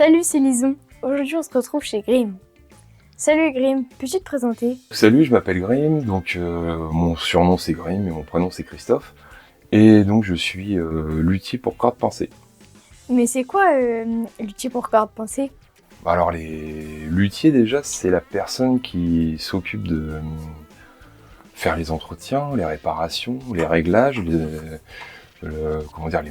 Salut, c'est Lison. Aujourd'hui, on se retrouve chez Grimm. Salut Grimm, peux-tu te présenter? Salut, je m'appelle Grimm, donc mon surnom c'est Grimm et mon prénom c'est Christophe. Et donc je suis luthier pour cordes pincées. Mais c'est quoi luthier pour cordes pincées? Alors les luthiers déjà, c'est la personne qui s'occupe de faire les entretiens, les réparations, les réglages, les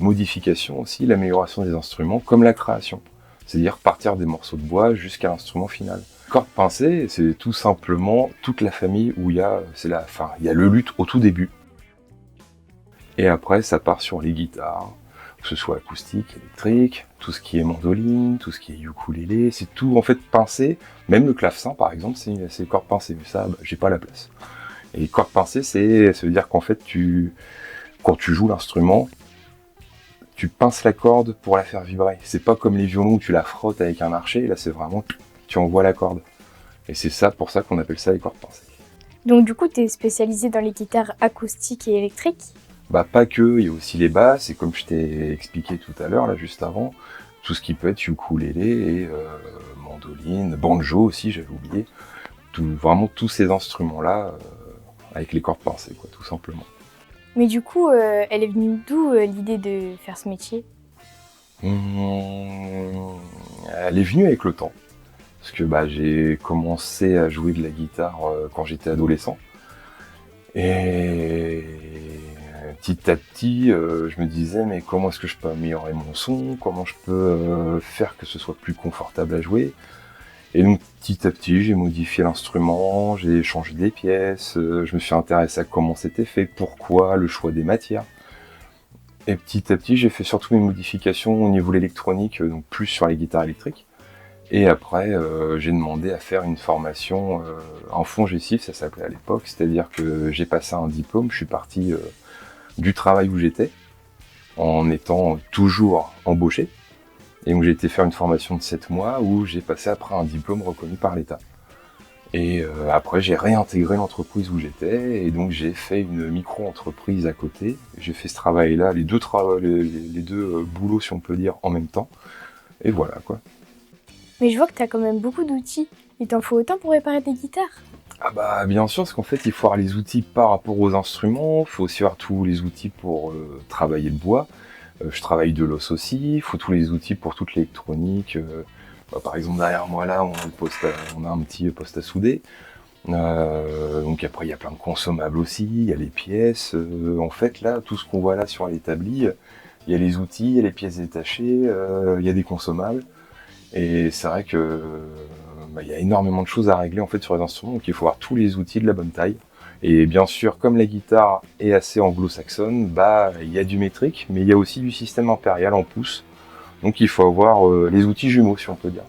modifications aussi, l'amélioration des instruments, comme la création. C'est-à-dire partir des morceaux de bois jusqu'à l'instrument final. Corde pincée, c'est tout simplement toute la famille où il y a le luth au tout début. Et après, ça part sur les guitares, que ce soit acoustique, électrique, tout ce qui est mandoline, tout ce qui est ukulélé, c'est tout en fait pincé. Même le clavecin, par exemple, c'est corde pincée, mais ça, j'ai pas la place. Et corde pincée, ça veut dire qu'en fait, quand tu joues l'instrument, tu pinces la corde pour la faire vibrer. C'est pas comme les violons où tu la frottes avec un archet, là c'est vraiment, tu envoies la corde. Et c'est ça, pour ça qu'on appelle ça les cordes pincées. Donc du coup, tu es spécialisé dans les guitares acoustiques et électriques? Bah pas que, il y a aussi les basses, et comme je t'ai expliqué tout à l'heure, là juste avant, tout ce qui peut être ukulélé et mandoline, banjo aussi, j'avais oublié. Vraiment tous ces instruments-là avec les cordes pincées, quoi, tout simplement. Mais du coup, elle est venue d'où l'idée de faire ce métier? Elle est venue avec le temps. Parce que j'ai commencé à jouer de la guitare quand j'étais adolescent. Et petit à petit, je me disais, mais comment est-ce que je peux améliorer mon son? Comment je peux faire que ce soit plus confortable à jouer? Et donc petit à petit, j'ai modifié l'instrument, j'ai changé des pièces, je me suis intéressé à comment c'était fait, pourquoi, le choix des matières. Et petit à petit, j'ai fait surtout mes modifications au niveau de l'électronique, donc plus sur les guitares électriques. Et après, j'ai demandé à faire une formation en FONGECIF, ça s'appelait à l'époque, c'est-à-dire que j'ai passé un diplôme, je suis parti du travail où j'étais, en étant toujours embauché. Et donc j'ai été faire une formation de 7 mois où j'ai passé après un diplôme reconnu par l'État. Et après j'ai réintégré l'entreprise où j'étais, et donc j'ai fait une micro-entreprise à côté. J'ai fait ce travail-là, les deux boulots si on peut dire en même temps. Et voilà quoi. Mais je vois que tu as quand même beaucoup d'outils. Il t'en faut autant pour réparer des guitares? Ah bah bien sûr, parce qu'en fait il faut avoir les outils par rapport aux instruments, il faut aussi avoir tous les outils pour travailler le bois. Je travaille de l'os aussi, il faut tous les outils pour toute l'électronique. Par exemple derrière moi là, on a un petit poste à souder. Donc après il y a plein de consommables aussi, il y a les pièces. En fait là, tout ce qu'on voit là sur l'établi, il y a les outils, il y a les pièces détachées, il y a des consommables. Et c'est vrai que il y a énormément de choses à régler en fait sur les instruments, donc il faut avoir tous les outils de la bonne taille. Et bien sûr, comme la guitare est assez anglo-saxonne, il y a du métrique, mais il y a aussi du système impérial en pouces. Donc il faut avoir les outils jumeaux, si on peut dire.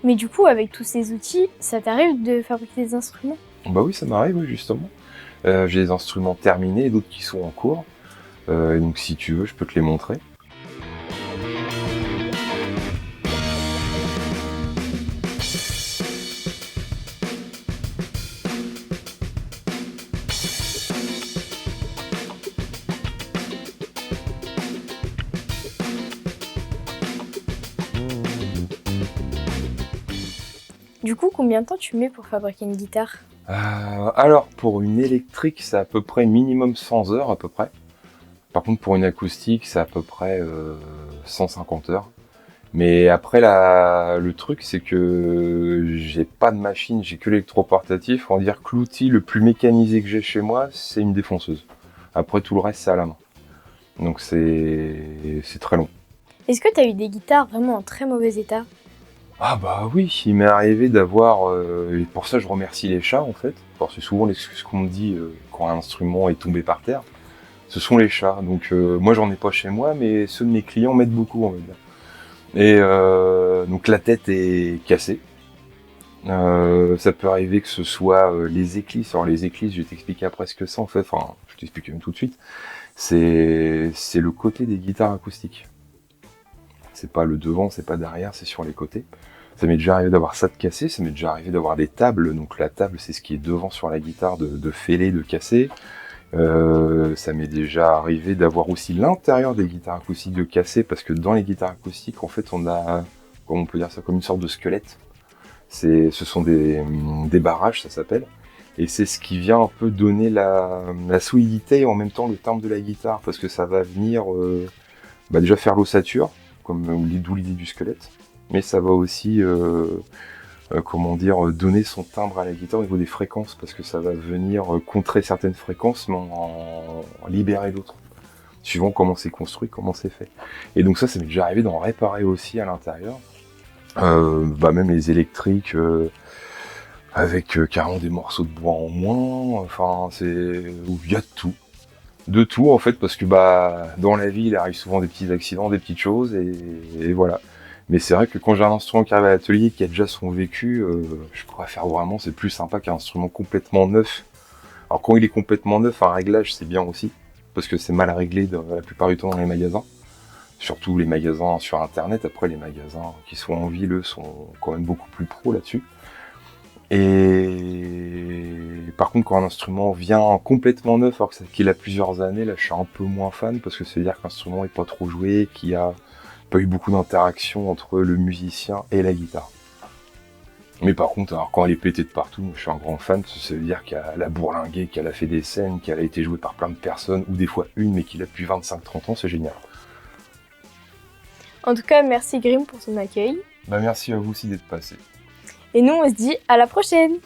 Mais du coup, avec tous ces outils, ça t'arrive de fabriquer des instruments? Bah oui, ça m'arrive, oui, justement. J'ai des instruments terminés et d'autres qui sont en cours. Donc si tu veux, je peux te les montrer. Du coup, combien de temps tu mets pour fabriquer une guitare? Alors, pour une électrique, c'est à peu près minimum 100 heures, à peu près. Par contre, pour une acoustique, c'est à peu près 150 heures. Mais après, le truc, c'est que j'ai pas de machine, j'ai que l'électroportatif. On va dire que l'outil le plus mécanisé que j'ai chez moi, c'est une défonceuse. Après, tout le reste, c'est à la main. Donc c'est très long. Est-ce que tu as eu des guitares vraiment en très mauvais état? Ah bah oui, il m'est arrivé d'avoir... et pour ça, je remercie les chats, en fait. Alors, c'est souvent l'excuse qu'on me dit quand un instrument est tombé par terre. Ce sont les chats. Donc moi, j'en ai pas chez moi, mais ceux de mes clients m'aident beaucoup, on va dire. Et donc la tête est cassée. Ça peut arriver que ce soit les éclisses. Alors les éclisses, je vais t'expliquer après ce que c'est en fait. Enfin, je t'explique même tout de suite. C'est le côté des guitares acoustiques. C'est pas le devant, c'est pas derrière, c'est sur les côtés. Ça m'est déjà arrivé d'avoir ça de cassé, ça m'est déjà arrivé d'avoir des tables. Donc la table, c'est ce qui est devant sur la guitare, de fêler, de casser. Ça m'est déjà arrivé d'avoir aussi l'intérieur des guitares acoustiques de casser, parce que dans les guitares acoustiques, en fait, on a comme on peut dire ça, comme une sorte de squelette. Ce sont des barrages, ça s'appelle. Et c'est ce qui vient un peu donner la solidité et en même temps le timbre de la guitare, parce que ça va venir déjà faire l'ossature, d'où l'idée du squelette, mais ça va aussi donner son timbre à la guitare au niveau des fréquences, parce que ça va venir contrer certaines fréquences, mais en libérer d'autres, suivant comment c'est construit, comment c'est fait. Et donc ça m'est déjà arrivé d'en réparer aussi à l'intérieur, même les électriques, avec carrément des morceaux de bois en moins, enfin il y a de tout en fait, parce que dans la vie il arrive souvent des petits accidents, des petites choses, et voilà. Mais c'est vrai que quand j'ai un instrument qui arrive à l'atelier, qui a déjà son vécu, je pourrais faire vraiment, c'est plus sympa qu'un instrument complètement neuf. Alors quand il est complètement neuf, un réglage c'est bien aussi, parce que c'est mal réglé la plupart du temps dans les magasins. Surtout les magasins sur internet. Après les magasins qui sont en ville, eux, sont quand même beaucoup plus pros là-dessus. Et par contre, quand un instrument vient complètement neuf, alors qu'il a plusieurs années, là je suis un peu moins fan, parce que ça veut dire que l'instrument est pas trop joué, qu'il y a pas eu beaucoup d'interaction entre le musicien et la guitare. Mais par contre, alors quand elle est pétée de partout, je suis un grand fan, parce que ça veut dire qu'elle a bourlingué, qu'elle a fait des scènes, qu'elle a été jouée par plein de personnes, ou des fois une, mais qu'il a depuis 25-30 ans, c'est génial. En tout cas, merci Grim pour ton accueil. Merci à vous aussi d'être passé. Et nous, on se dit à la prochaine!